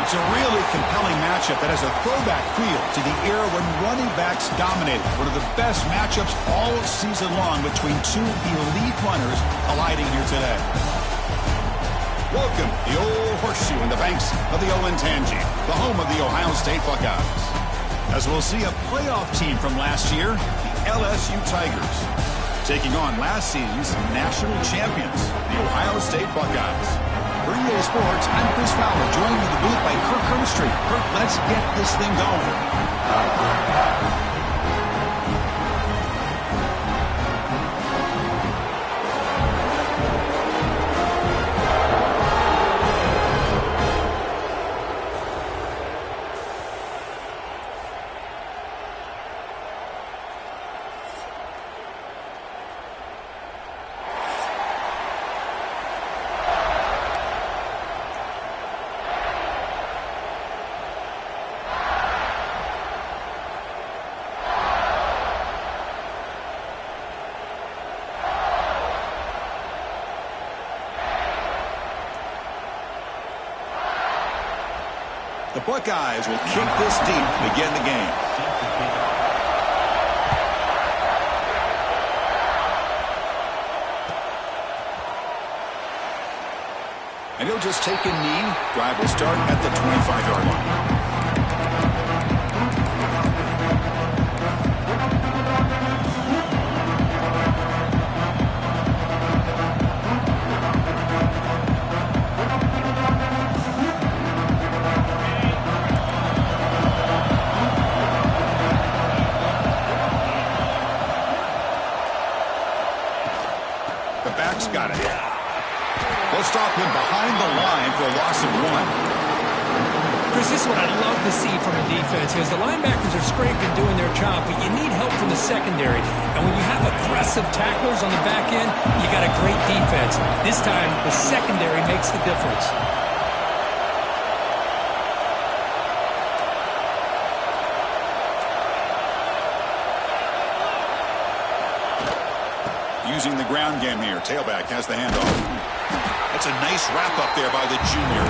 It's a really compelling matchup that has a throwback feel to the era when running backs dominated. One of the best matchups all season long between two elite runners colliding here today. Welcome, the old horseshoe in the banks of the Olentangy, the home of the Ohio State Buckeyes. As we'll see a playoff team from last year, the LSU Tigers, taking on last season's national champions, the Ohio State Buckeyes. For EA Sports, I'm Chris Fowler, joined in the booth by Kirk Herbstreit. Kirk, let's get this thing going. The Buckeyes will kick this deep to begin the game. And he'll just take a knee. Drive will start at the 25-yard line. Got it. They'll stop him behind the line for a loss of 1. Chris, this is what I love to see from a defense is the linebackers are scraping, doing their job, but you need help from the secondary. And when you have aggressive tacklers on the back end, you got a great defense. This time, the secondary makes the difference. Using the ground game here. Tailback has the handoff. That's a nice wrap-up there by the junior.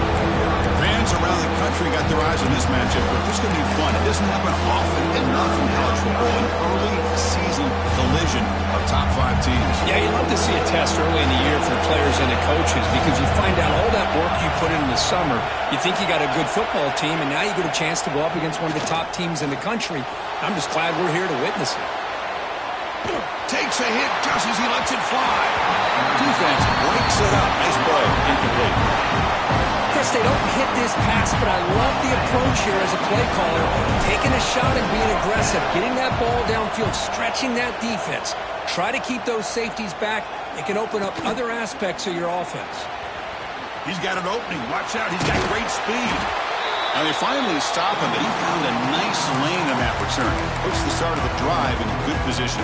Fans around the country got their eyes on this matchup, but this is going to be fun. It doesn't happen often enough in college football. An early season collision of top 5 teams. Yeah, you love to see a test early in the year for players and the coaches because you find out all that work you put in the summer. You think you got a good football team, and now you get a chance to go up against one of the top teams in the country. I'm just glad we're here to witness it. Takes a hit just as he lets it fly. Defense breaks it up. Nice play. Incomplete. Chris, they don't hit this pass, but I love the approach here as a play caller. Taking a shot and being aggressive. Getting that ball downfield. Stretching that defense. Try to keep those safeties back. It can open up other aspects of your offense. He's got an opening. Watch out. He's got great speed. Now they finally stop him, but he found a nice lane in that return. Puts the start of the drive in a good position.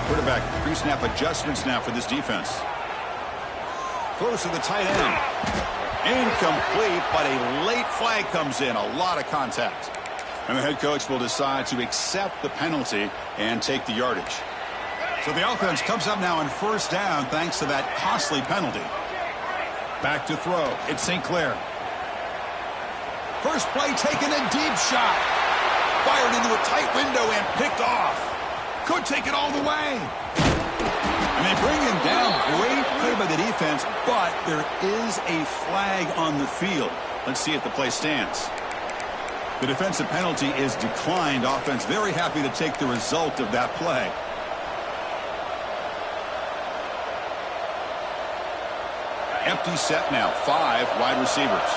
Quarterback pre-snap adjustments now for this defense. Close to the tight end. Incomplete, but a late flag comes in. A lot of contact. And the head coach will decide to accept the penalty and take the yardage. So the offense comes up now on first down thanks to that costly penalty. Back to throw. It's St. Clair. First play taken, a deep shot. Fired into a tight window and picked off. Could take it all the way. And they bring him down. Great play by the defense defense, but there is a flag on the field. Let's see if the play stands. The defensive penalty is declined. Offense very happy to take the result of that play. Empty set now. 5 wide receivers.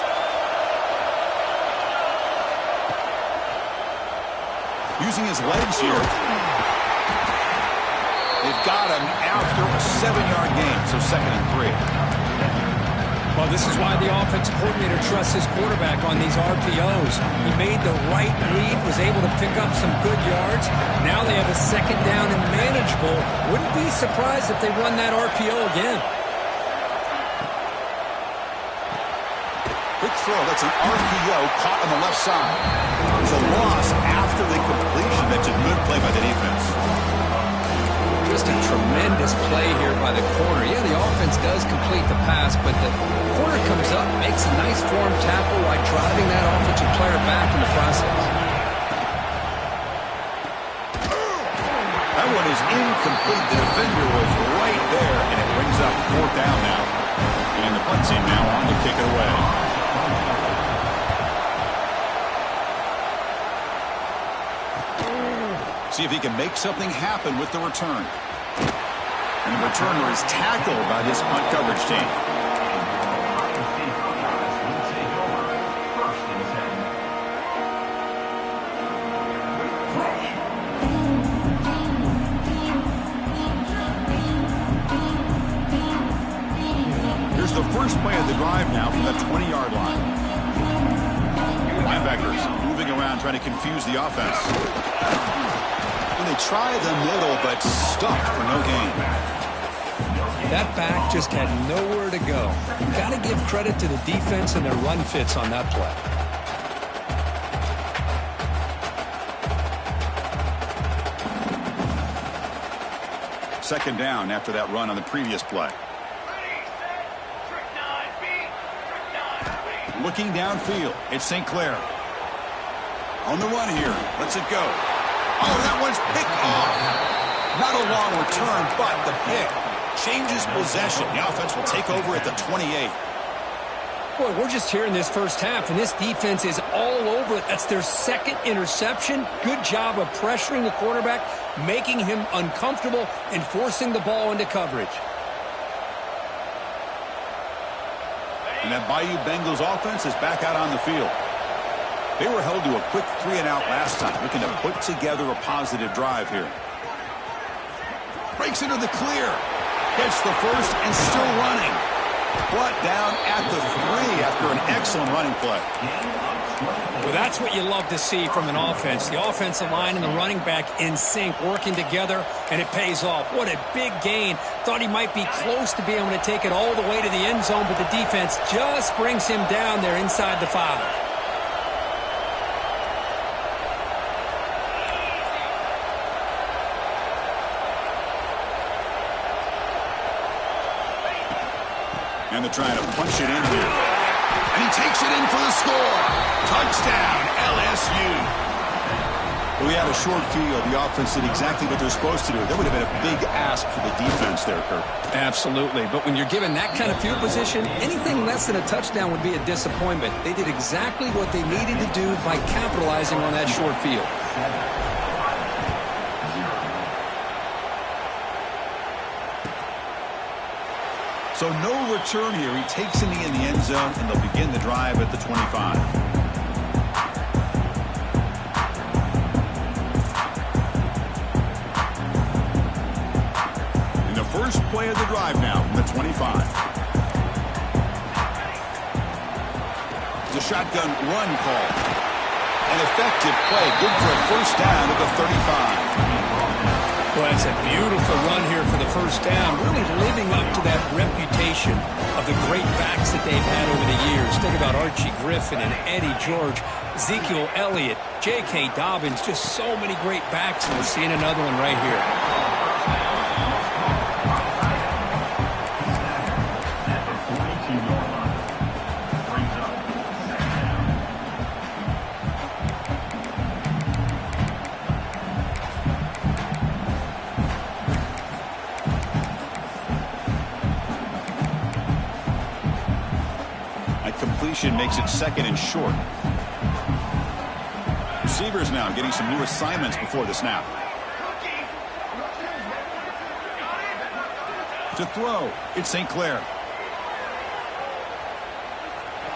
Using his legs here. They've got him after a 7-yard gain, so 2nd and 3. Well, this is why the offensive coordinator trusts his quarterback on these RPOs. He made the right read, was able to pick up some good yards. Now they have a 2nd down and manageable. Wouldn't be surprised if they run that RPO again. Quick throw. That's an RPO caught on the left side. It's a loss after the completion. That's a good play by the defense. Just a tremendous play here by the corner. Yeah, the offense does complete the pass, but the corner comes up, makes a nice form tackle while driving that offensive player back in the process. That one is incomplete. The defender was right there, and it brings up 4th down now. And the punt team now on to kick it away. See if he can make something happen with the return. And the returner is tackled by this punt coverage team. Here's the first play of the drive now from that 20-yard line. Linebackers moving around trying to confuse the offense. They try the middle, but stuck for no gain. That back just had nowhere to go. You've got to give credit to the defense and their run fits on that play. Second down after that run on the previous play. Looking downfield, it's St. Clair. On the run here, lets it go. Oh, that one's picked off. Not a long return, but the pick changes possession. The offense will take over at the 28. Boy, we're just here in this first half, and this defense is all over it. That's their 2nd interception. Good job of pressuring the quarterback, making him uncomfortable, and forcing the ball into coverage. And that Bayou Bengals offense is back out on the field. They were held to a quick 3-and-out last time, looking to put together a positive drive here. Breaks into the clear. Gets the first and still running. Brought down at the 3 after an excellent running play. Well, that's what you love to see from an offense. The offensive line and the running back in sync, working together, and it pays off. What a big gain. Thought he might be close to being able to take it all the way to the end zone, but the defense just brings him down there inside the 5. And they're trying to punch it in here. And he takes it in for the score. Touchdown, LSU. We had a short field. The offense did exactly what they're supposed to do. That would have been a big ask for the defense there, Kirk. Absolutely. But when you're given that kind of field position, anything less than a touchdown would be a disappointment. They did exactly what they needed to do by capitalizing on that short field. So no return here. He takes it in the end zone, and they'll begin the drive at the 25. In the first play of the drive now from the 25. It's a shotgun run call. An effective play. Good for a first down at the 35. Well, it's a beautiful run here for the first down, really living up to that reputation of the great backs that they've had over the years. Think about Archie Griffin and Eddie George, Ezekiel Elliott, J.K. Dobbins, just so many great backs, and we're seeing another one right here. completion makes it 2nd and short. Receivers now getting some new assignments before the snap. To throw, it's St. Clair.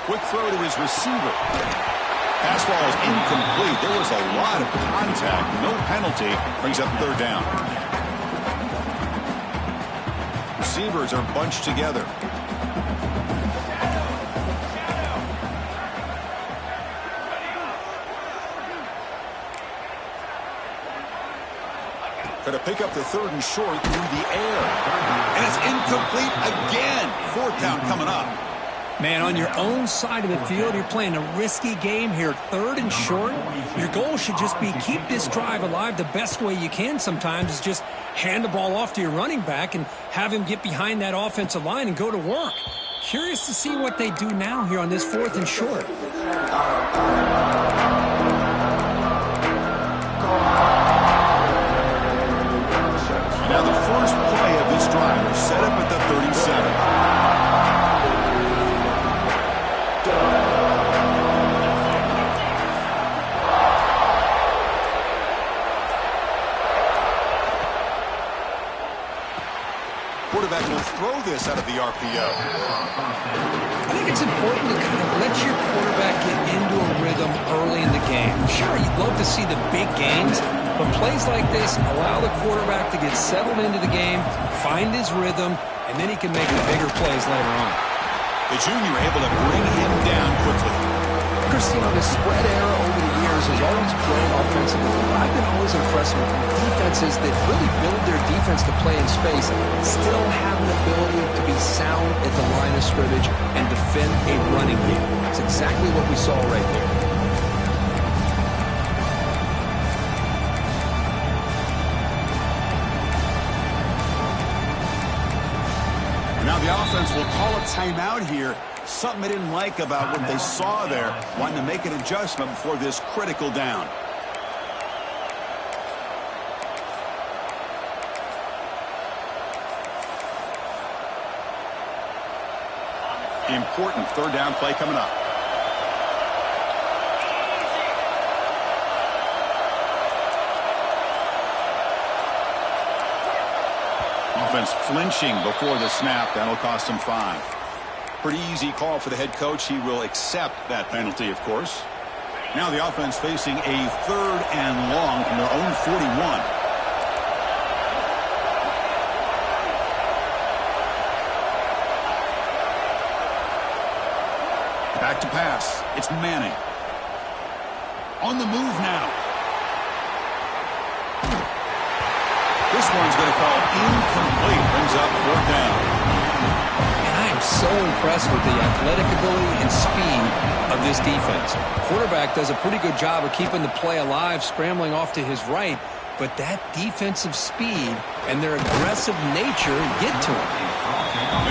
Quick throw to his receiver. Pass ball is incomplete. There was a lot of contact. No penalty. Brings up 3rd down. Receivers are bunched together. Going to pick up the 3rd and short through the air. And it's incomplete again. 4th down coming up. Man, on your own side of the field, you're playing a risky game here. 3rd and short. Your goal should just be keep this drive alive. The best way you can sometimes is just hand the ball off to your running back and have him get behind that offensive line and go to work. Curious to see what they do now here on this 4th and short. Now the first play of this drive is set up at the 37. Quarterback will throw this out of the RPO. I think it's important to kind of let your quarterback get into a rhythm early in the game. Sure, you'd love to see the big gains, but plays like this allow the quarterback to get settled into the game, find his rhythm, and then he can make the bigger plays later on. The junior able to bring him down quickly. Christine, the spread era over the years has always grown offensively. I've been always impressed with defenses that really build their defense to play in space, still have an ability to be sound at the line of scrimmage and defend a running game. It's exactly what we saw right there. Now the offense will call a timeout here. Something they didn't like about what they saw there. Wanting to make an adjustment before this critical down. Important 3rd down play coming up. Offense flinching before the snap. That'll cost him 5. Pretty easy call for the head coach. He will accept that penalty, of course. Now the offense facing a 3rd and long from their own 41. Back to pass. It's Manning. On the move now. This one's going to fall incomplete. Brings up 4th down. So impressed with the athletic ability and speed of this defense. Quarterback does a pretty good job of keeping the play alive, scrambling off to his right, but that defensive speed and their aggressive nature get to him.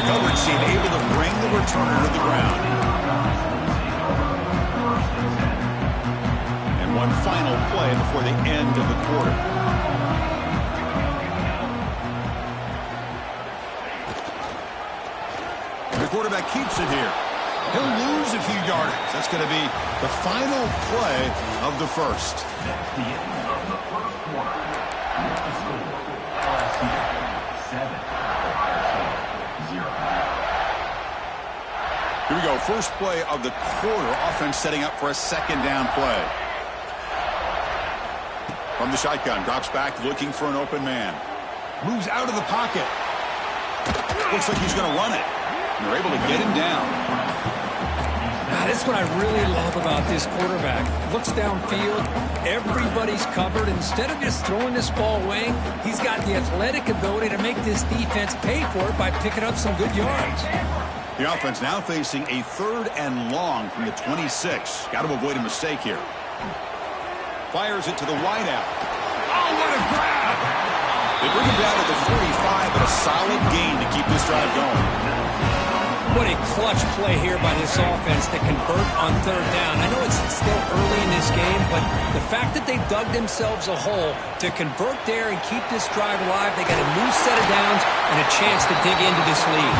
The coverage team able to bring the returner to the ground. And one final play before the end of the quarter. Quarterback keeps it here. He'll lose a few yardage. That's going to be the final play of the first. That's the end of the first quarter. The score, LSU 7, Ohio State 0. Here we go. First play of the quarter. Offense setting up for a 2nd down play. From the shotgun. Drops back looking for an open man. Moves out of the pocket. Looks like he's going to run it. They're able to get him down. That's what I really love about this quarterback. Looks downfield, everybody's covered. Instead of just throwing this ball away, he's got the athletic ability to make this defense pay for it by picking up some good yards. The offense now facing a 3rd and long from the 26. Got to avoid a mistake here. Fires it to the wideout. Oh, what a grab! They bring him down to the 45, but a solid gain to keep this drive going. What a clutch play here by this offense to convert on 3rd down. I know it's still early in this game, but the fact that they dug themselves a hole to convert there and keep this drive alive, they got a new set of downs and a chance to dig into this lead.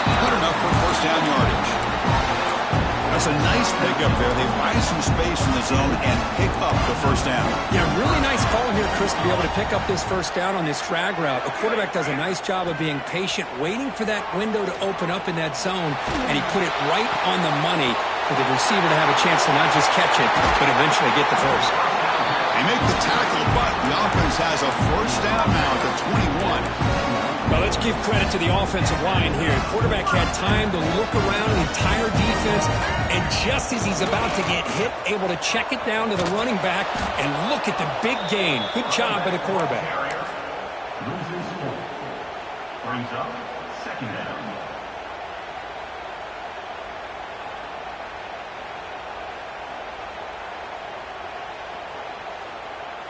Good enough for 1st down yardage. A That's a nice pickup there. They buy some space in the zone and pick up the first down. Yeah, really nice call here, Chris, to be able to pick up this first down on this drag route. The quarterback does a nice job of being patient, waiting for that window to open up in that zone, and he put it right on the money for the receiver to have a chance to not just catch it, but eventually get the first. They make the tackle, but the offense has a first down now at the 21. Well, let's give credit to the offensive line here. The quarterback had time to look around the entire defense, and just as he's about to get hit, able to check it down to the running back, and look at the big gain. Good job by the quarterback. Loses 4. Brings up second down.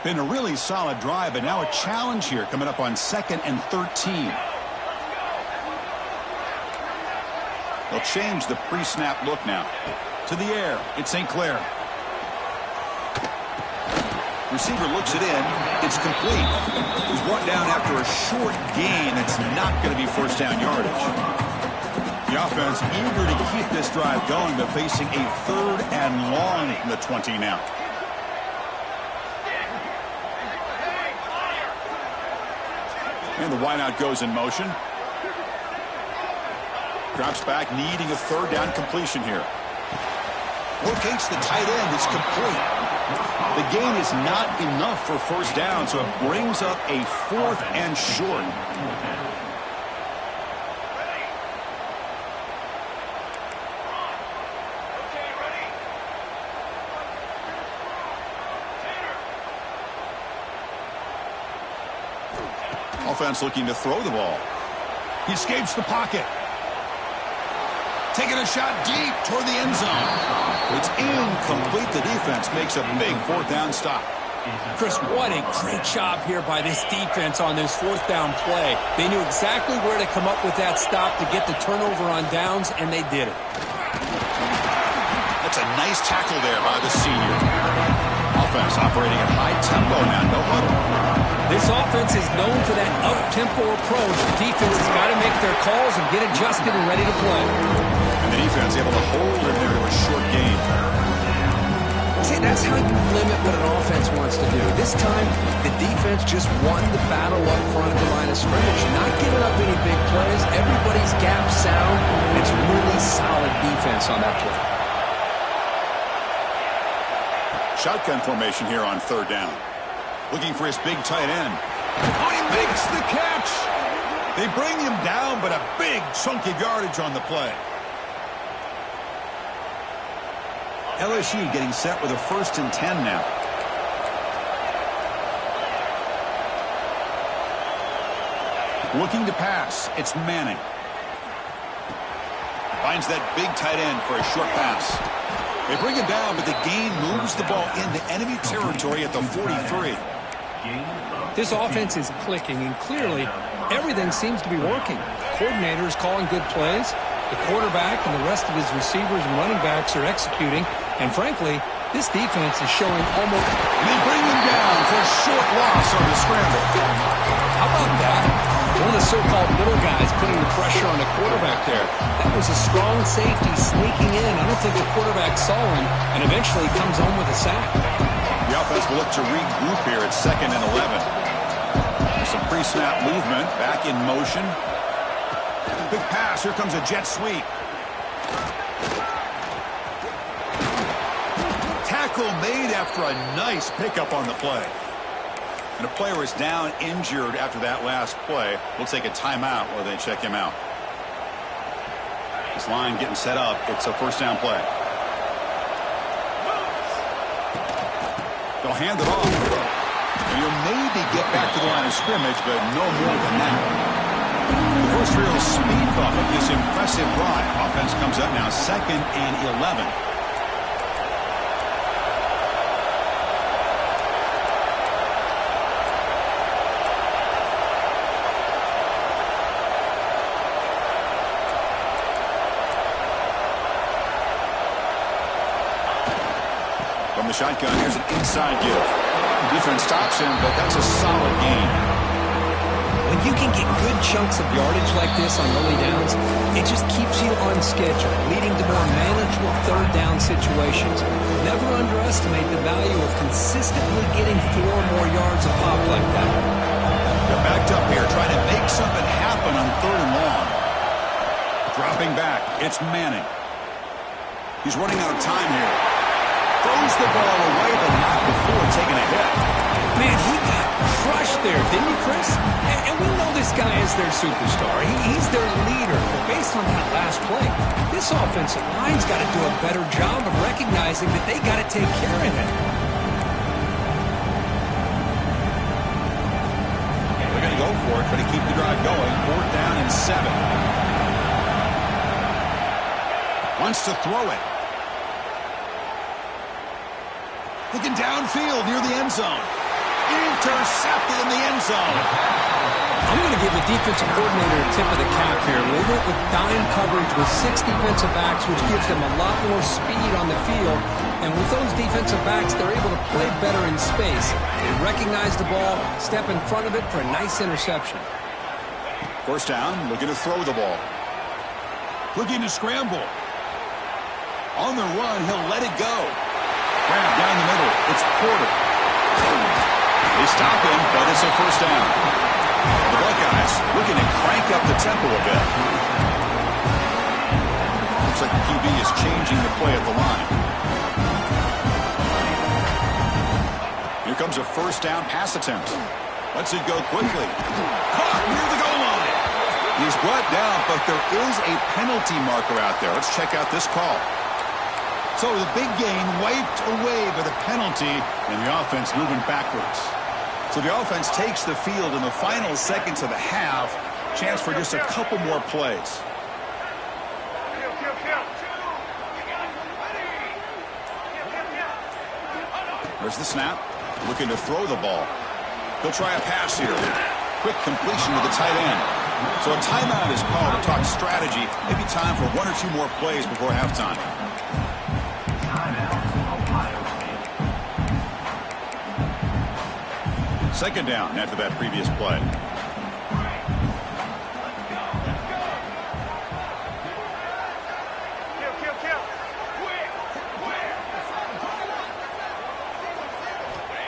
Been a really solid drive, but now a challenge here coming up on 2nd and 13. They'll change the pre-snap look now. To the air, it's St. Clair. Receiver looks it in. It's complete. He's brought down after a short gain. It's not going to be first down yardage. The offense eager to keep this drive going, but facing a 3rd and long from the 20 now. And the wideout goes in motion. Drops back, needing a 3rd down completion here. Locates the tight end. It's complete. The gain is not enough for first down, so it brings up a 4th and short. Offense looking to throw the ball. He escapes the pocket. Taking a shot deep toward the end zone. It's incomplete. The defense makes a big 4th down stop. Chris, what a great job here by this defense on this 4th down play. They knew exactly where to come up with that stop to get the turnover on downs, and they did it. That's a nice tackle there by the senior. Offense operating at high tempo now. No huddle. This offense is known for that up-tempo approach. The defense has got to make their calls and get adjusted and ready to play. And the defense able to hold it there to a short gain. See, that's how you limit what an offense wants to do. This time, the defense just won the battle up front of the line of scrimmage. Not giving up any big plays. Everybody's gap sound. It's really solid defense on that play. Shotgun formation here on 3rd down. Looking for his big tight end. Oh, he makes the catch. They bring him down, but a big chunk of yardage on the play. LSU getting set with a 1st and 10 now. Looking to pass. It's Manning. Finds that big tight end for a short pass. They bring him down, but the gain moves the ball into enemy territory at the 43. This offense is clicking, and clearly everything seems to be working. Coordinator is calling good plays. The quarterback and the rest of his receivers and running backs are executing. And frankly, this defense is showing almost... And they bring him down for a short loss on the scramble. How about that? One of the so-called middle guys putting the pressure on the quarterback there. That was a strong safety sneaking in. I don't think the quarterback saw him, and eventually comes home with a sack. The offense will look to regroup here at 2nd and 11. There's some pre-snap movement, back in motion. Big pass, here comes a jet sweep. Tackle made after a nice pickup on the play. And a player is down injured after that last play. We'll take a timeout while they check him out. This line getting set up. It's a 1st down play. They'll hand it off. And you'll maybe get back to the line of scrimmage, but no more than that. The first real speed bump of this impressive drive. Offense comes up now 2nd and 11. From the shotgun, here's an inside give. The defense stops him, but that's a solid gain. When When you can get good chunks of yardage like this on early downs, it just keeps you on schedule, leading to more manageable third down situations. Never underestimate the value of consistently getting 4 more yards a pop like that. They're backed up here, trying to make something happen on 3rd and long. Dropping back, it's Manning. He's running out of time here. Throws the ball away, but not before taking a hit. Man, he got crushed there, didn't he, Chris? And we know this guy is their superstar. He's their leader. But based on that last play, this offensive line's got to do a better job of recognizing that they got to take care of him. They're going to go for it, try to keep the drive going. 4th down and 7. Wants to throw it. Looking downfield near the end zone. Intercepted in the end zone. I'm going to give the defensive coordinator a tip of the cap here. They went with dime coverage with 6 defensive backs, which gives them a lot more speed on the field. And with those defensive backs, they're able to play better in space. They recognize the ball, step in front of it for a nice interception. 1st down, looking to throw the ball. Looking to scramble. On the run, he'll let it go. Grab down the middle. It's Porter. They stop him, but it's a 1st down. The Buckeyes looking to crank up the tempo a bit. Looks like the QB is changing the play at the line. Here comes a 1st down pass attempt. Lets it go quickly. Caught near the goal line. He's brought down, but there is a penalty marker out there. Let's check out this call. So the big gain wiped away by the penalty, and the offense moving backwards. So the offense takes the field in the final seconds of the half. Chance for just a couple more plays. There's the snap. Looking to throw the ball. He'll try a pass here. Quick completion to the tight end. So a timeout is called to talk strategy. Maybe time for 1 or 2 more plays before halftime. 2nd down after that previous play.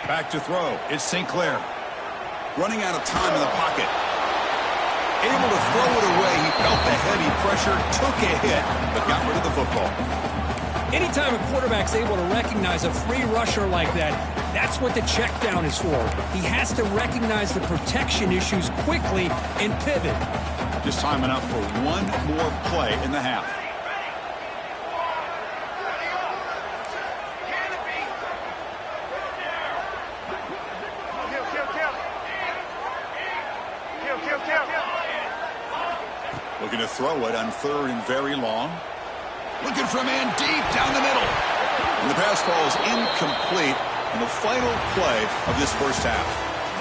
Back to throw. It's St. Clair. Running out of time in the pocket. Able to throw it away. He felt the heavy pressure, took a hit, but got rid of the football. Anytime a quarterback's able to recognize a free rusher like that, that's what the check down is for. He has to recognize the protection issues quickly and pivot. Just time enough for 1 more play in the half. Looking to throw it on 3rd and very long. Looking for a man deep down the middle. And the pass falls incomplete in the final play of this 1st half.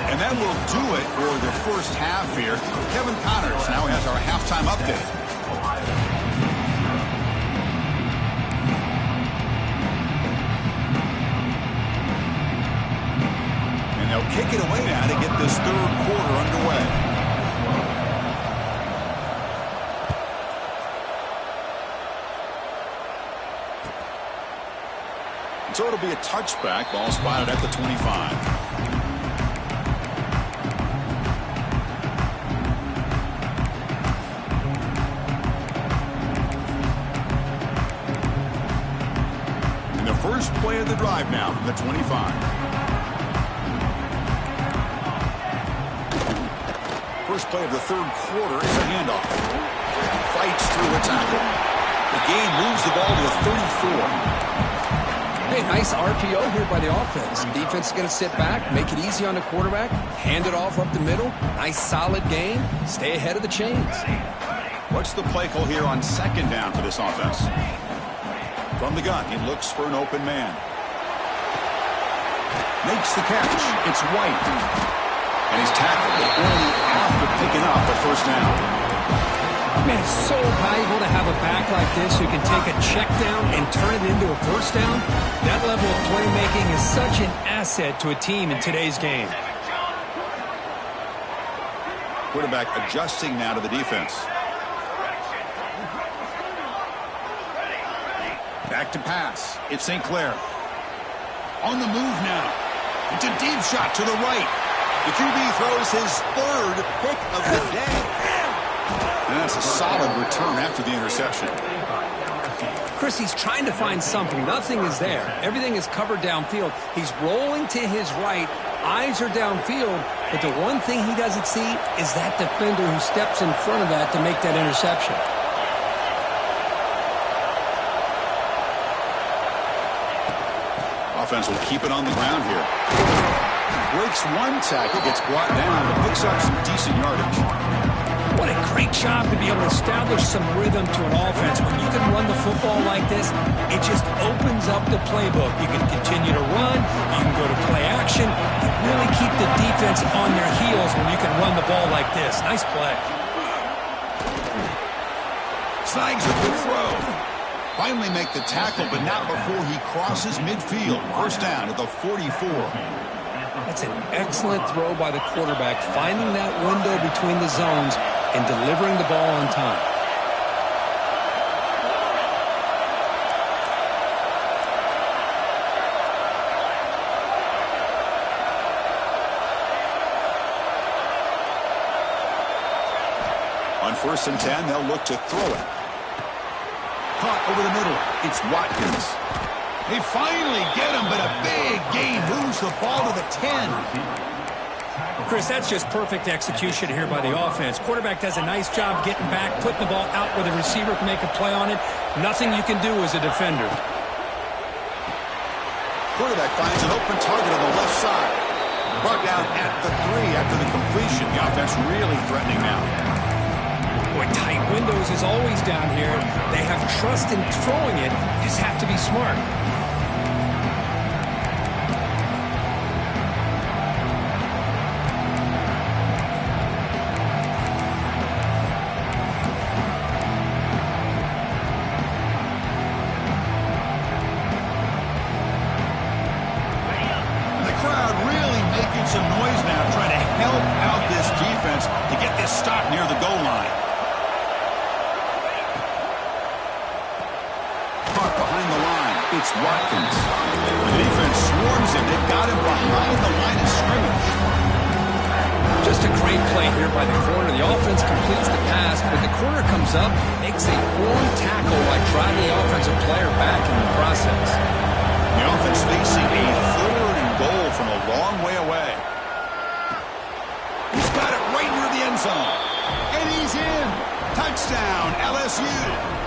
And that will do it for the 1st half here. Kevin Connors now has our halftime update. And they'll kick it away now to get this 3rd quarter underway. So it'll be a touchback. Ball spotted at the 25. And the first play of the drive now from the 25. First play of the 3rd quarter is a handoff. Fights through a tackle. The game moves the ball to the 34. Hey, nice RPO here by the offense. Defense is going to sit back, make it easy on the quarterback, hand it off up the middle. Nice solid game. Stay ahead of the chains. What's the play call here on 2nd down for this offense? From the gun, he looks for an open man. Makes the catch. It's White. And he's tackled, but only after picking up the 1st down. Man, it's so valuable to have a back like this who can take a check down and turn it into a 1st down. That level of playmaking is such an asset to a team in today's game. Quarterback adjusting now to the defense. Back to pass. It's St. Clair. On the move now. It's a deep shot to the right. The QB throws his third pick of the day. And that's a solid return after the interception. Chris, he's trying to find something. Nothing is there. Everything is covered downfield. He's rolling to his right. Eyes are downfield. But the one thing he doesn't see is that defender who steps in front of that to make that interception. Offense will keep it on the ground here. Breaks one tackle, gets brought down, but picks up some decent yardage. What a great job to be able to establish some rhythm to an offense. When you can run the football like this, it just opens up the playbook. You can continue to run. You can go to play action. You really keep the defense on their heels when you can run the ball like this. Nice play. Snags a good throw. Finally make the tackle, but not before he crosses midfield. First down at the 44. That's an excellent throw by the quarterback, finding that window between the zones and delivering the ball on time. On 1st and 10, they'll look to throw it. Caught over the middle. It's Watkins. They finally get him, but a big gain moves the ball to the 10. Chris, that's just perfect execution here by the offense. Quarterback does a nice job getting back, putting the ball out where the receiver can make a play on it. Nothing you can do as a defender. Quarterback finds an open target on the left side. Brought down at the 3 after the completion. The offense really threatening now. Boy, tight windows is always down here. They have trust in throwing it. You just have to be smart. And the crowd really making some noise now, trying to help out this defense to get this stop near the goal line. Behind the line, it's Watkins. The defense swarms him. They've got him behind the line of scrimmage. Just a great play here by the corner. The offense completes the pass, but the corner comes up, makes a form tackle while driving the offensive player back in the process. The offense facing a 3rd and goal from a long way away. He's got it right near the end zone. And he's in. Touchdown, LSU.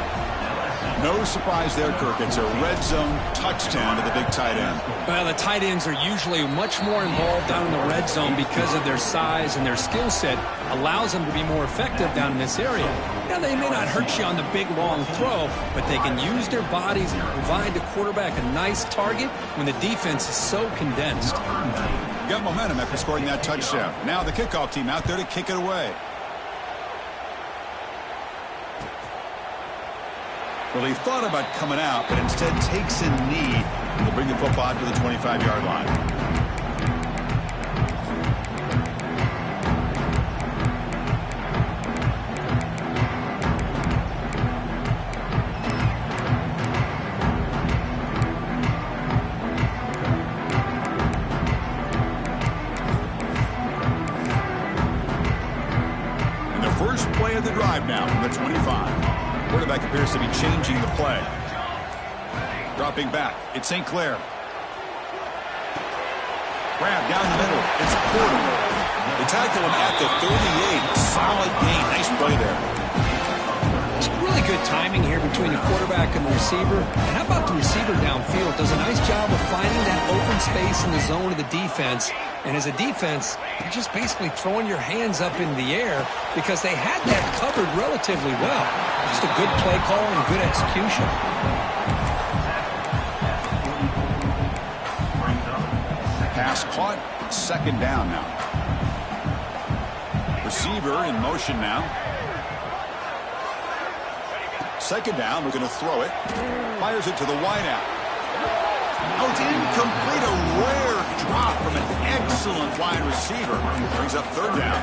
No surprise there, Kirk. It's a red zone touchdown to the big tight end. Well, the tight ends are usually much more involved down in the red zone because of their size, and their skill set allows them to be more effective down in this area. Now, they may not hurt you on the big, long throw, but they can use their bodies and provide the quarterback a nice target when the defense is so condensed. Got momentum after scoring that touchdown. Now the kickoff team out there to kick it away. Well, he thought about coming out, but instead takes a knee and will bring the football to the 25-yard line. And the first play of the drive now from the 25. Quarterback appears to be changing the play. Dropping back. It's St. Clair. Grab down the middle. It's Porter. They tackle him at the 38. Solid gain. Nice play there. It's really good timing here between the quarterback and the receiver. And how about the receiver downfield? Does a nice job of finding that open space in the zone of the defense. And as a defense, you're just basically throwing your hands up in the air because they had that covered relatively well. Just a good play call and good execution. Pass caught. 2nd down now. Receiver in motion now. 2nd down. We're going to throw it. Fires it to the wideout. Oh, it's incomplete. A rare drop from an excellent wide receiver. Brings up 3rd down.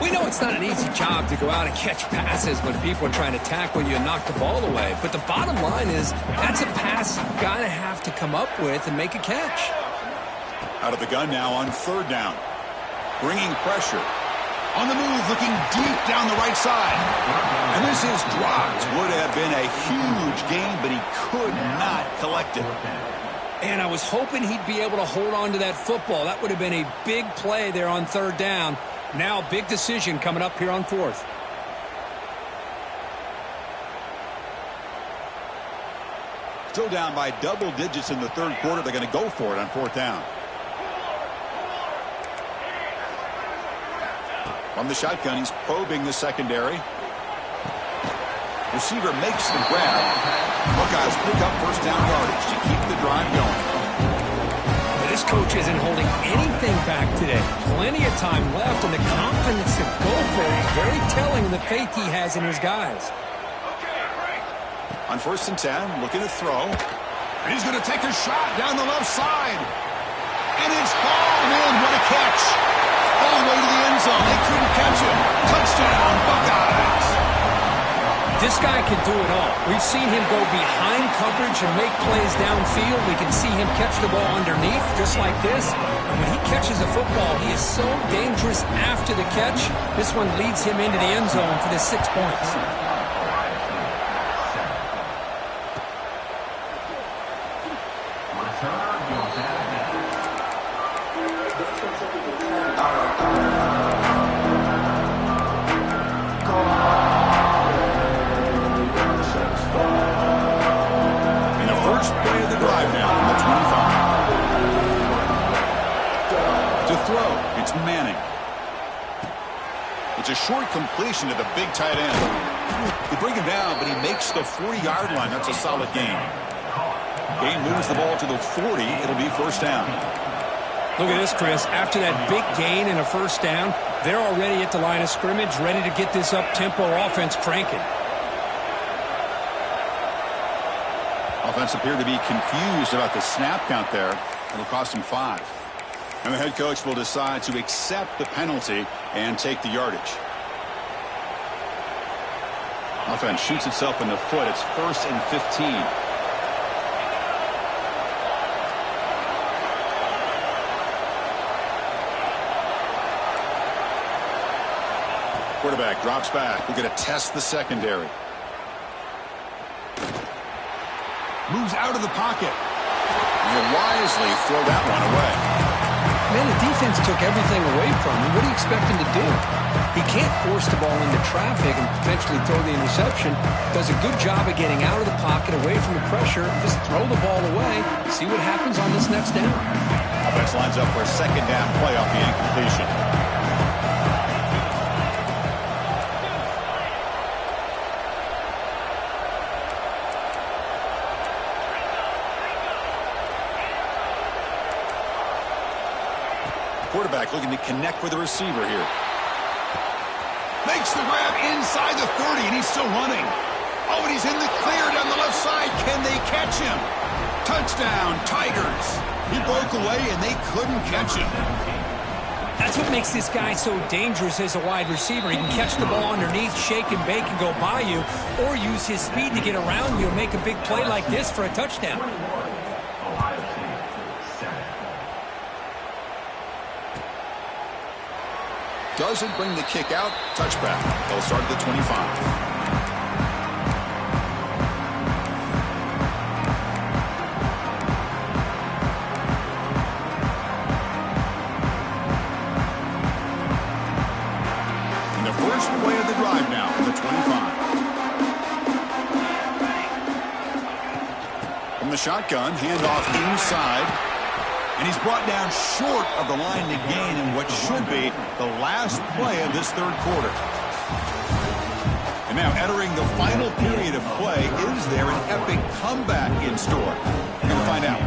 We know it's not an easy job to go out and catch passes when people are trying to tackle you and knock the ball away. But the bottom line is that's a pass you've got to have to come up with and make a catch. Out of the gun now on third down. Bringing pressure. On the move, looking deep down the right side. And this is dropped. Would have been a huge gain, but he could not collect it. And I was hoping he'd be able to hold on to that football. That would have been a big play there on third down. Now, big decision coming up here on fourth. Still down by double digits in the third quarter. They're going to go for it on fourth down. From the shotgun, he's probing the secondary. Receiver makes the grab. Buckeyes pick up first down yardage to keep the drive going. This coach isn't holding anything back today. Plenty of time left, and the confidence to go for it is very telling of the faith he has in his guys. On first and 10, looking to throw. And he's going to take a shot down the left side. And it's hauled in. What a catch. All the way to the end zone. They couldn't catch him. Touchdown, Buckeyes. This guy can do it all. We've seen him go behind coverage and make plays downfield. We can see him catch the ball underneath, just like this. And when he catches a football, he is so dangerous after the catch. This one leads him into the end zone for the 6 points. A short completion to the big tight end. They bring him down, but he makes the 40-yard line. That's a solid gain. Gain moves the ball to the 40. It'll be first down. Look at this, Chris. After that big gain and a first down, they're already at the line of scrimmage, ready to get this up-tempo offense cranking. Offense appeared to be confused about the snap count there. It'll cost him 5. And the head coach will decide to accept the penalty and take the yardage. Offense shoots itself in the foot. It's first and 15. Quarterback drops back. We're going to test the secondary. Moves out of the pocket. And he'll wisely throw that one away. Man, the defense took everything away from him. What do you expect him to do? He can't force the ball into traffic and potentially throw the interception. Does a good job of getting out of the pocket, away from the pressure, just throw the ball away, see what happens on this next down. Offense lines up for a second down play off the incompletion. Quarterback looking to connect with the receiver here. Makes the grab inside the 30, and he's still running. Oh, and he's in the clear down the left side. Can they catch him? Touchdown, Tigers. He broke away, and they couldn't catch him. That's what makes this guy so dangerous as a wide receiver. He can catch the ball underneath, shake and bake, and go by you, or use his speed to get around you and make a big play like this for a touchdown. Doesn't bring the kick out. Touchback. They'll start at the 25. Shotgun, handoff inside, and he's brought down short of the line to gain in what should be the last play of this third quarter. And now entering the final period of play, is there an epic comeback in store? We're going to find out.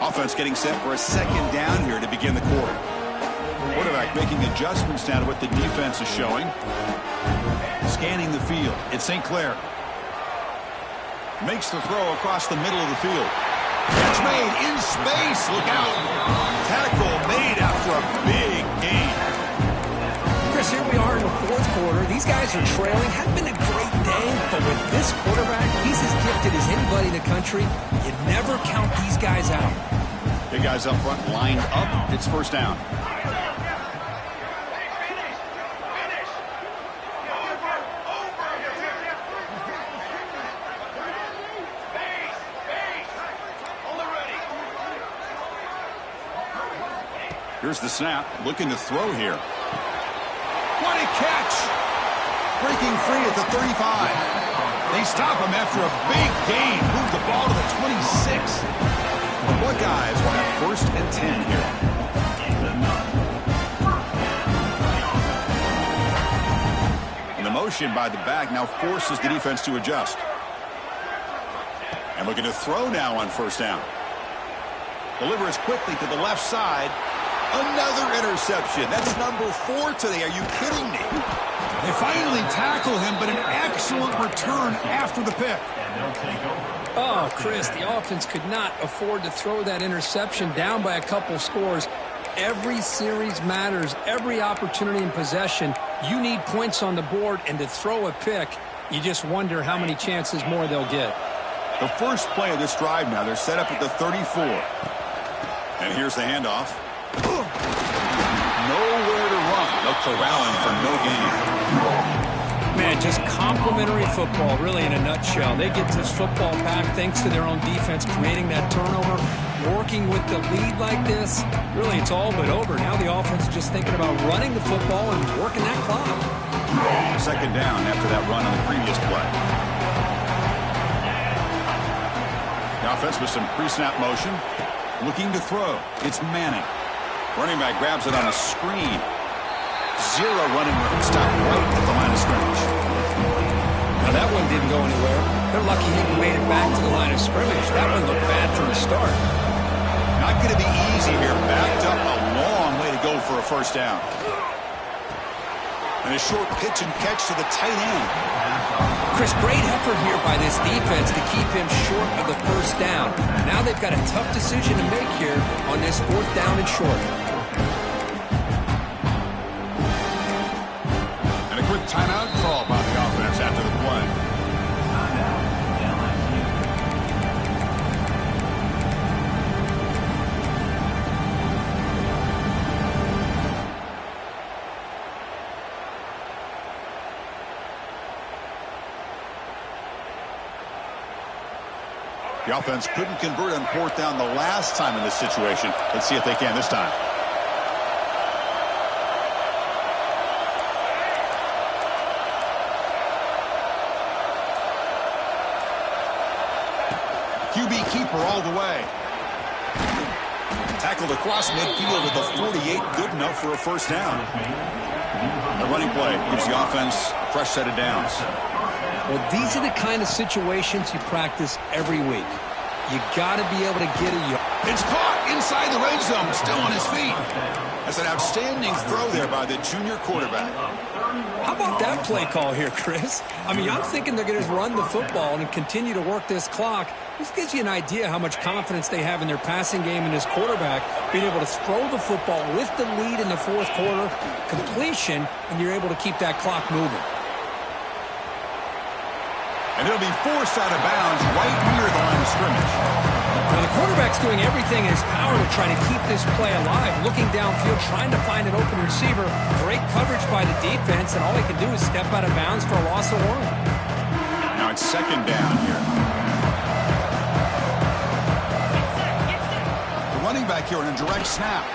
Offense getting set for a second down here to begin the quarter. Quarterback making adjustments now to what the defense is showing. Scanning the field. It's St. Clair. Makes the throw across the middle of the field. Catch made in space. Look out. Tackle made after a big gain. Chris, here we are in the fourth quarter. These guys are trailing. Hadn't been a great day, but with this quarterback, he's as gifted as anybody in the country. You never count these guys out. Big guys up front lined up. It's first down. Here's the snap. Looking to throw here. What a catch! Breaking free at the 35. They stop him after a big gain. Move the ball to the 26. The Buckeyes will have first and 10 here. And the motion by the back now forces the defense to adjust. And looking to throw now on first down. Delivers quickly to the left side. Another interception. That's number 4 today. Are you kidding me? They finally tackle him, but an excellent return after the pick. Oh, Chris, the offense could not afford to throw that interception down by a couple scores. Every series matters. Every opportunity in possession. You need points on the board, and to throw a pick, you just wonder how many chances more they'll get. The first play of this drive now, they're set up at the 34. And here's the handoff. Nowhere to run. They'll corral him for no gain. Man, just complimentary football, really, in a nutshell. They get this football back thanks to their own defense, creating that turnover, working with the lead like this. Really, it's all but over. Now the offense is just thinking about running the football and working that clock. Second down after that run on the previous play. The offense with some pre-snap motion. Looking to throw. It's Manning. Running back grabs it on a screen. Zero running room. Stop right at the line of scrimmage. Now that one didn't go anywhere. They're lucky he even made it back to the line of scrimmage. That one looked bad from the start. Not going to be easy here. Backed up a long way to go for a first down. And a short pitch and catch to the tight end. Chris, great effort here by this defense to keep him short of the first down. Now they've got a tough decision to make here on this fourth down and short. And a quick timeout call by the offense after the play. The offense couldn't convert on fourth down the last time in this situation. Let's see if they can this time. QB keeper all the way. Tackled across midfield with the 48, good enough for a first down. The running play gives the offense a fresh set of downs. Well, these are the kind of situations you practice every week. You got to be able to get a yard. It's caught inside the red zone, still on his feet. That's an outstanding throw there by the junior quarterback. How about that play call here, Chris? I mean, I'm thinking they're going to run the football and continue to work this clock. This gives you an idea how much confidence they have in their passing game and this quarterback being able to throw the football with the lead in the fourth quarter, completion, and you're able to keep that clock moving. And it'll be forced out of bounds right near the line of scrimmage. Now the quarterback's doing everything in his power to try to keep this play alive, looking downfield, trying to find an open receiver. Great coverage by the defense, and all he can do is step out of bounds for a loss of 1. Now it's second down here. The running back here on a direct snap.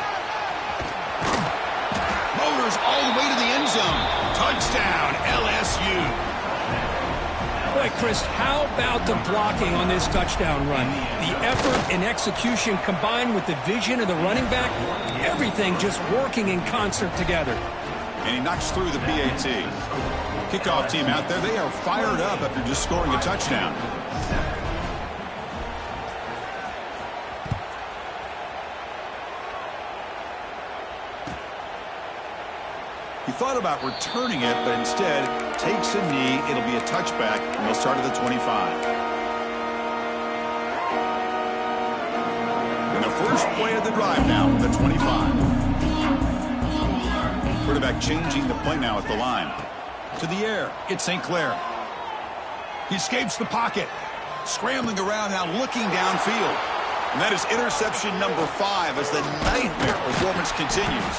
Motors all the way to the end zone. Touchdown, LSU. Boy, Chris, how about the blocking on this touchdown run? The effort and execution combined with the vision of the running back, everything just working in concert together. And he knocks through the PAT. Kickoff team out there, they are fired up after just scoring a touchdown. He thought about returning it, but instead takes a knee. It'll be a touchback, and they'll start at the 25. first play of the drive now from the 25. Quarterback changing the play now at the line. To the air, it's St. Clair. He escapes the pocket. Scrambling around now, looking downfield. And that is interception number 5 as the nightmare performance continues.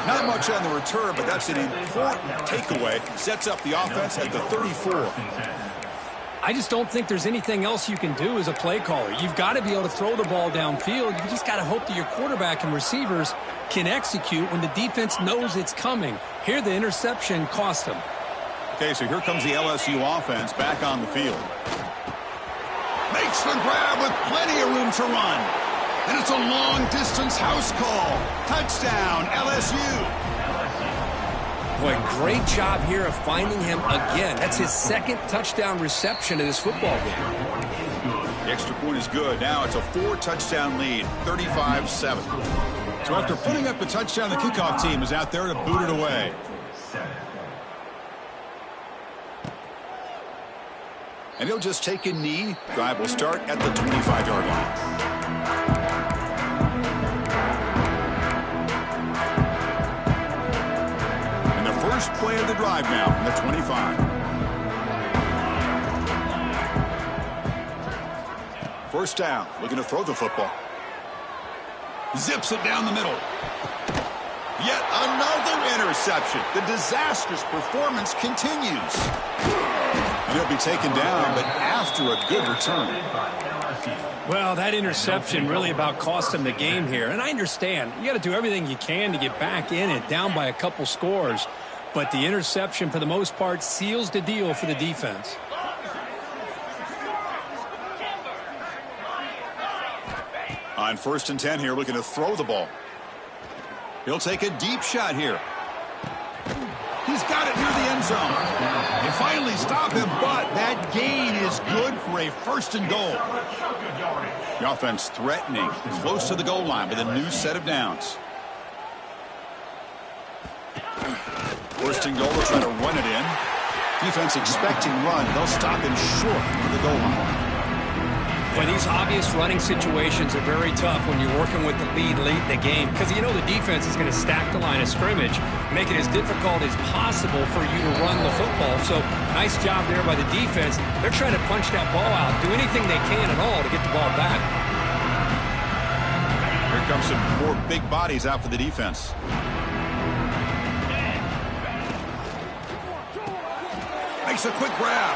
Not much on the return, but that's an important takeaway. Sets up the offense at the 34. I just don't think there's anything else you can do as a play caller. You've got to be able to throw the ball downfield. You just got to hope that your quarterback and receivers can execute when the defense knows it's coming. Here, the interception cost them. Okay, so here comes the LSU offense back on the field. Makes the grab with plenty of room to run. And it's a long-distance house call. Touchdown, LSU. Boy, great job here of finding him again. That's his second touchdown reception of this football game. The extra point is good. Now it's a 4-touchdown lead, 35-7. So after putting up the touchdown, the kickoff team is out there to boot it away. And he'll just take a knee. Drive will start at the 25-yard line. First play of the drive now from the 25. First down, looking to throw the football. Zips it down the middle. Yet another interception. The disastrous performance continues. And he'll be taken down, but after a good return. Well, that interception really about cost him the game here. And I understand. You got to do everything you can to get back in it, down by a couple scores. But the interception, for the most part, seals the deal for the defense. On 1st and 10 here, looking to throw the ball. He'll take a deep shot here. He's got it near the end zone. They finally stop him, but that gain is good for a 1st and goal. The offense threatening, close to the goal line with a new set of downs. 1st and goal, they'll try to run it in. Defense expecting run. They'll stop him short of the goal line. Well, these obvious running situations are very tough when you're working with the lead late in the game because you know the defense is going to stack the line of scrimmage, make it as difficult as possible for you to run the football. So nice job there by the defense. They're trying to punch that ball out, do anything they can at all to get the ball back. Here comes some more big bodies out for the defense. Makes a quick grab.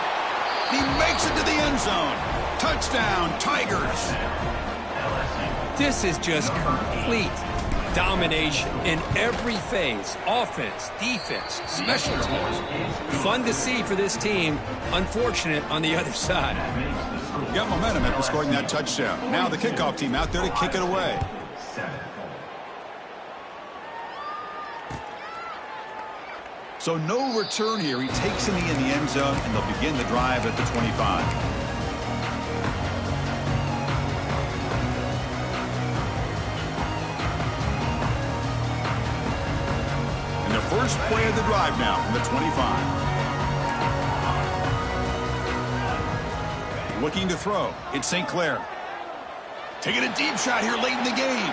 He makes it to the end zone. Touchdown, Tigers. This is just complete domination in every phase. Offense, defense, special teams. Fun to see for this team. Unfortunate on the other side. Got momentum after scoring that touchdown. Now the kickoff team out there to kick it away. So no return here. He takes a knee in the end zone, and they'll begin the drive at the 25. And the first play of the drive now from the 25. Looking to throw. It's St. Clair. Taking a deep shot here late in the game.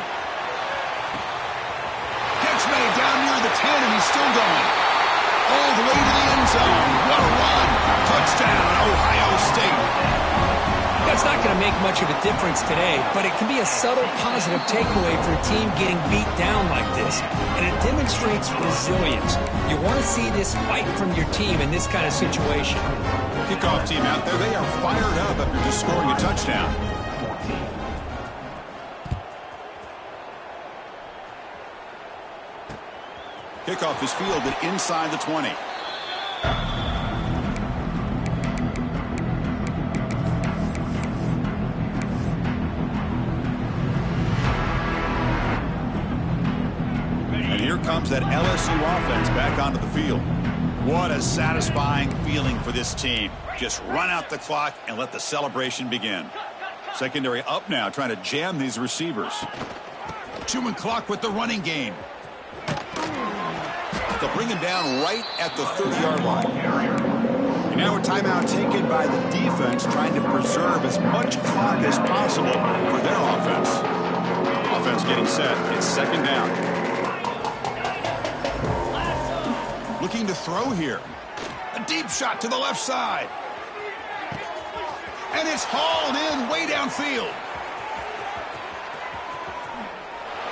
Catch made down near the 10, and he's still going. All the way to the end zone. What a run. Touchdown, Ohio State. That's not going to make much of a difference today, but it can be a subtle positive takeaway for a team getting beat down like this. And it demonstrates resilience. You want to see this fight from your team in this kind of situation. Kickoff team out there, they are fired up after just scoring a touchdown. Kickoff is fielded inside the 20. And here comes that LSU offense back onto the field. What a satisfying feeling for this team. Just run out the clock and let the celebration begin. Secondary up now, trying to jam these receivers. Chewing clock with the running game. They'll bring him down right at the 30-yard line. And now a timeout taken by the defense, trying to preserve as much clock as possible for their offense. defense getting set. It's second down. Looking to throw here. A deep shot to the left side. And it's hauled in way downfield.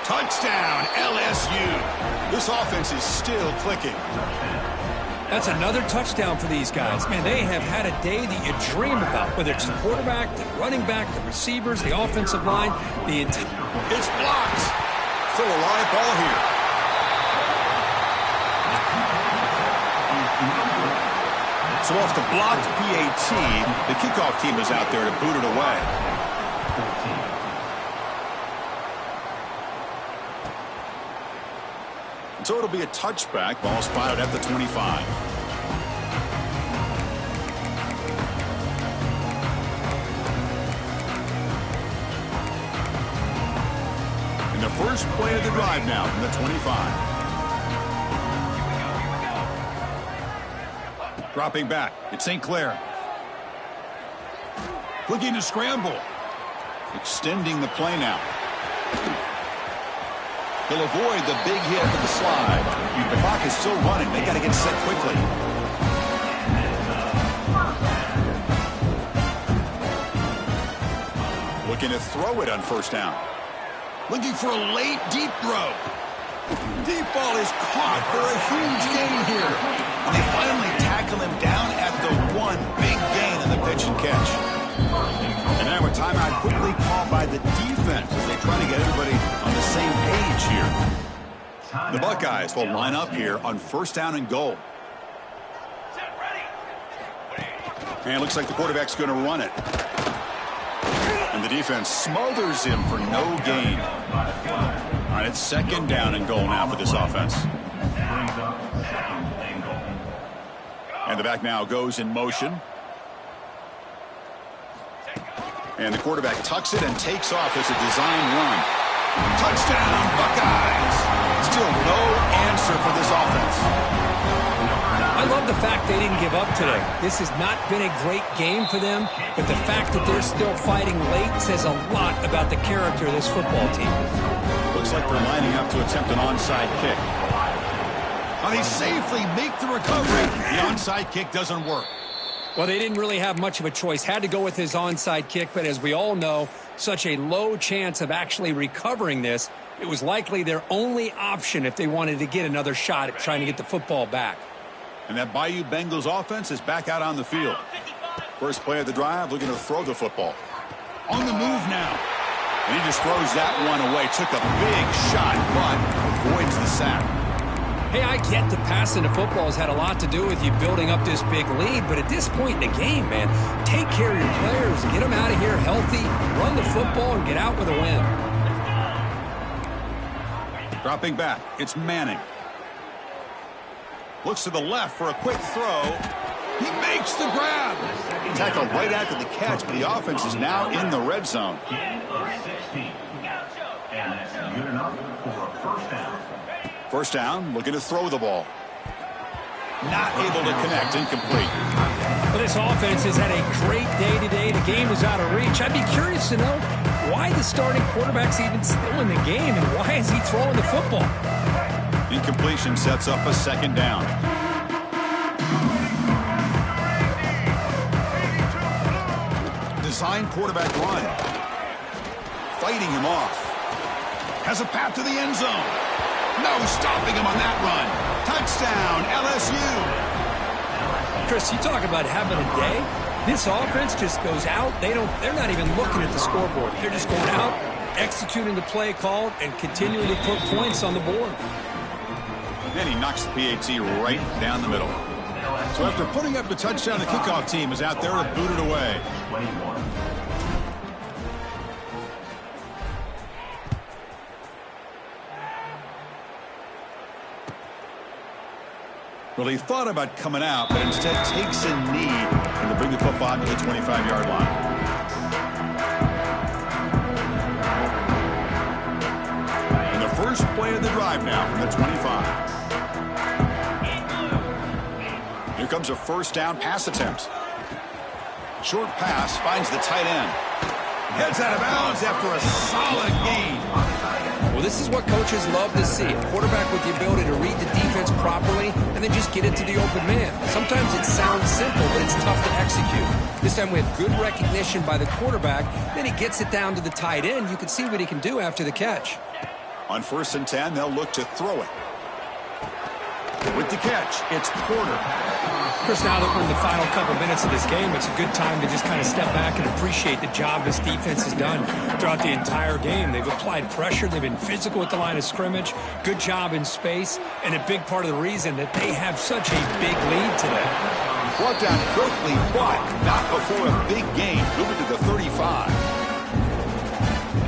Touchdown, LSU. This offense is still clicking. That's another touchdown for these guys. Man, they have had a day that you dream about, whether it's the quarterback, the running back, the receivers, the offensive line, It's blocked. Still a live ball here. So off the blocked PAT, the kickoff team is out there to boot it away. So it'll be a touchback. Ball spotted at the 25. And the first play of the drive now from the 25. Dropping back, it's St. Clair. Looking to scramble. Extending the play now. He'll avoid the big hit with the slide. The clock is still running. They got to get set quickly. Looking to throw it on first down. Looking for a late deep throw. Deep ball is caught for a huge gain here. And they finally tackle him down at the one big gain in the pitch and catch. And now a timeout quickly called by the defense as they try to get everybody on the same page here. The Buckeyes will line up here on first down and goal. And it looks like the quarterback's going to run it. And the defense smothers him for no gain. All right, it's second down and goal now for this offense. And the back now goes in motion. And the quarterback tucks it and takes off as a design run. Touchdown, Buckeyes! Still no answer for this offense. I love the fact they didn't give up today. This has not been a great game for them, but the fact that they're still fighting late says a lot about the character of this football team. Looks like they're lining up to attempt an onside kick. Well, they safely make the recovery. The onside kick doesn't work. Well, they didn't really have much of a choice. Had to go with his onside kick, but as we all know, such a low chance of actually recovering this. It was likely their only option if they wanted to get another shot at trying to get the football back. And that Bayou Bengals offense is back out on the field. First play of the drive, looking to throw the football. On the move now. And he just throws that one away. Took a big shot, but avoids the sack. Hey, I get the passing of football has had a lot to do with you building up this big lead, but at this point in the game, man, take care of your players, get them out of here healthy, run the football, and get out with a win. Dropping back, it's Manning. Looks to the left for a quick throw. He makes the grab. Tackled right after the catch, but the offense is now in the red zone. First down, looking to throw the ball. Not able to connect, incomplete. Well, this offense has had a great day today. The game is out of reach. I'd be curious to know why the starting quarterback's even still in the game and why is he throwing the football? Incompletion sets up a second down. Design quarterback run. Fighting him off. Has a path to the end zone. No stopping him on that run. Touchdown, LSU. Chris, you talk about having a day. This offense just goes out. They're not even looking at the scoreboard. They're just going out, executing the play called, and continuing to put points on the board. And he knocks the PAT right down the middle. So after putting up the touchdown, the kickoff team is out there to boot it away. Well, he thought about coming out, but instead takes a knee and to bring the football to the 25-yard line. And the first play of the drive now from the 25. Here comes a first down pass attempt. Short pass finds the tight end. Heads out of bounds after a solid gain. This is what coaches love to see. A quarterback with the ability to read the defense properly and then just get it to the open man. Sometimes it sounds simple, but it's tough to execute. This time we have good recognition by the quarterback. Then he gets it down to the tight end. You can see what he can do after the catch. On 1st and 10, they'll look to throw it. With the catch, it's Porter. Chris, now that we're in the final couple minutes of this game, it's a good time to just kind of step back and appreciate the job this defense has done throughout the entire game. They've applied pressure. They've been physical at the line of scrimmage. Good job in space. And a big part of the reason that they have such a big lead today. Brought down quickly, but not before a big gain. Moving to the 35.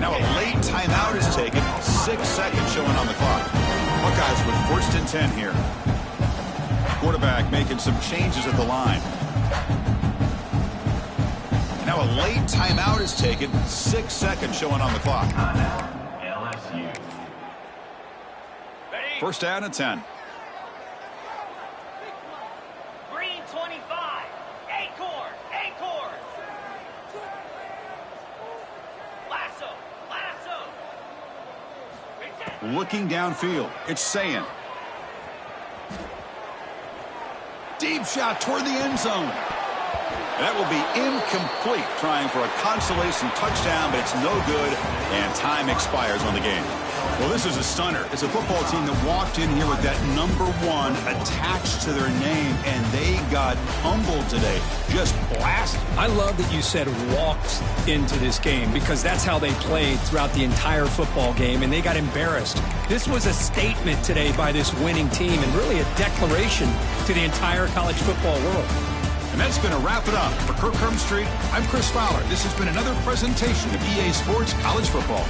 Now a late timeout is taken. 6 seconds showing on the clock. Buckeyes with 1st and 10 here. Quarterback making some changes at the line. Now a late timeout is taken. 6 seconds showing on the clock. LSU. 1st down and 10. Green 25. Acorn. Lasso. Looking downfield. It's Sayin. Deep shot toward the end zone. And that will be incomplete, trying for a consolation touchdown, but it's no good, and time expires on the game. Well, this is a stunner. It's a football team that walked in here with that number 1 attached to their name, and they got humbled today. Just blasted. I love that you said walked into this game because that's how they played throughout the entire football game, and they got embarrassed. This was a statement today by this winning team and really a declaration to the entire college football world. And that's going to wrap it up. For Kirk Herbstreit, I'm Chris Fowler. This has been another presentation of EA Sports College Football.